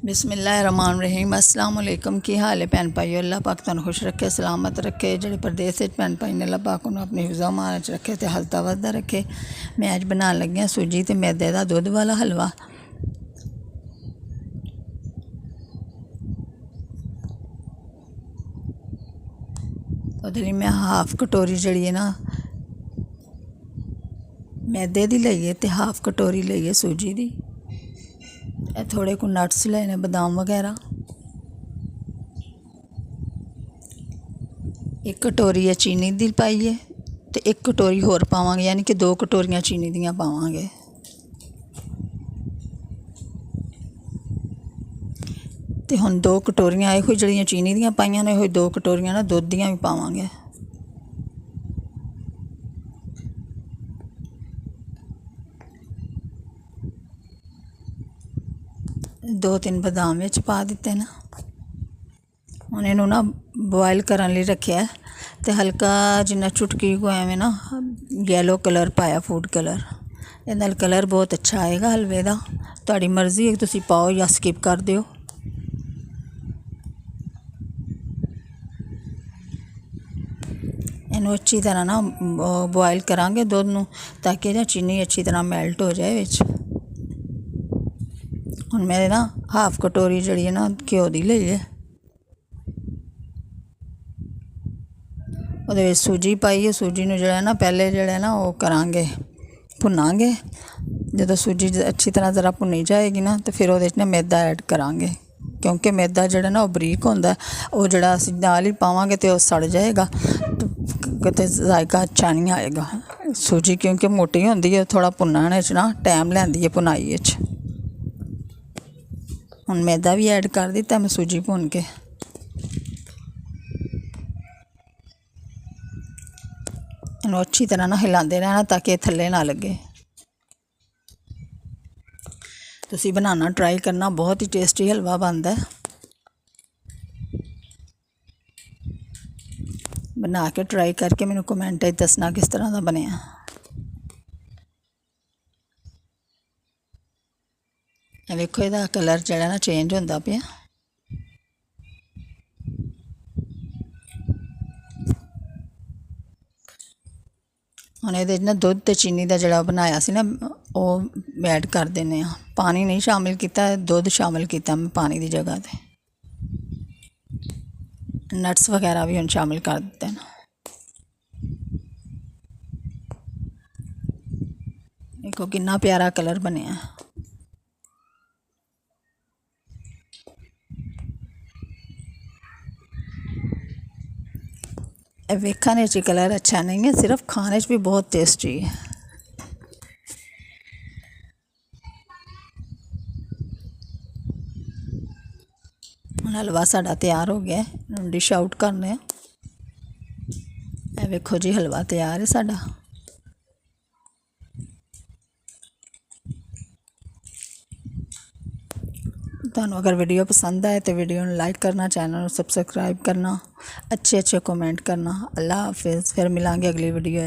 बिस्मिल्लाहिर्रहमानिर्रहीम अस्सलाम वालेकुम। की हाल है भैन भाईओ? अल्लाह पाक तुहानू खुश रखे, सलामत रखे। जेह्ड़े परदेस भैन भाई ने अल्लाह पाक उन्होंने अपनी हिफ्ज़ अमान च रखे ते हलता वधदा रखे। मैं अज बनान लगी हाँ सूजी ते मैदे दा दुध वाला हलवा। ओहदे लई मैं हाफ कटोरी जिहड़ी है ना मैदे दी लई है ते हाफ कटोरी लई है सूजी दी। थोड़े को नट्स लेने, बादाम वगैरह। एक कटोरी है चीनी दी पाई है तो एक कटोरी होर पावांगे, यानी कि 2 कटोरियां चीनी दियां पावांगे। तो हुण 2 कटोरियां इहो जिहड़ियां चीनी दियां पाईयां ने, 2 कटोरियां ना दुध दियां भी पावांगे। दो 3 बादाम विच पा दिते ना। हुण इहनूं ना बॉयल करन लई रखिया ते हल्का जिन्ना चुटकी को एवें ना येलो कलर पाया, फूड कलर। इहदे नाल कलर बहुत अच्छा आएगा हलवे दा। तुहाडी मर्जी है, तुसीं पाओ या स्किप कर दिओ। इहनूं अच्छी तरह ना बॉयल करांगे दुध नूं, ताकि इहदी चीनी अच्छी तरह मैल्ट हो जाए विच। हुण मैं ना हाफ कटोरी जिहड़ी है ना घ्यो दी लई है। ਉਹਦੇ ਵਿੱਚ सूजी पाई है। सूजी ਨੂੰ ਜਿਹੜਾ ना पहले ਜਿਹੜਾ ना वो करांगे, भुनांगे। ਜਦੋਂ सूजी अच्छी तरह ज़रा भुनी जाएगी ना तो फिर ਉਹਦੇ 'ਚ ना मैदा ऐड करांगे, क्योंकि मैदा ਜਿਹੜਾ ना वो बरीक ਹੁੰਦਾ, ਉਹ ਜਿਹੜਾ ਅਸੀਂ ਨਾਲ ही पावांगे तो सड़ जाएगा, तो किते जायका अच्छा नहीं आएगा। सूजी क्योंकि मोटी होंदी है, थोड़ा भुनने च ना टाइम लैंदी है भुनाई विच। हुण मैदा भी ऐड कर दिता मैं सूजी भुन के। इन्हूं अच्छी तरह ना हिलाते रहना ताकि थल्ले ना लगे। तुसीं बनाना ट्राई करना, बहुत ही टेस्टी हलवा बनता है। बना के ट्राई करके मैनूं कमेंट दसना किस तरह का बनिया। वेखो इहदा कलर जिहड़ा ना चेंज होंदा पिया। हुण इहदे ना दुध ते चीनी दा जिहड़ा बनाया सी ना वो ऐड कर देने आ। पानी नहीं शामिल किया, दुध शामिल किया मैं पानी की जगह ते। नट्स वगैरह भी हुण शामिल कर दिते ना। देखो कितना प्यारा कलर बनिया। वेखने च कलर अच्छा नहीं है, सिर्फ खाने च भी बहुत टेस्टी है। हलवा साडा तैयार हो गया, डिश आउट करने। वेखो जी हलवा तैयार है साडा। तुहानू अगर वीडियो पसंद आए तो वीडियो में लाइक करना, चैनल सब्सक्राइब करना, अच्छे कमेंट करना। अल्लाह हाफिज़। फिर मिलांगे अगली वीडियो।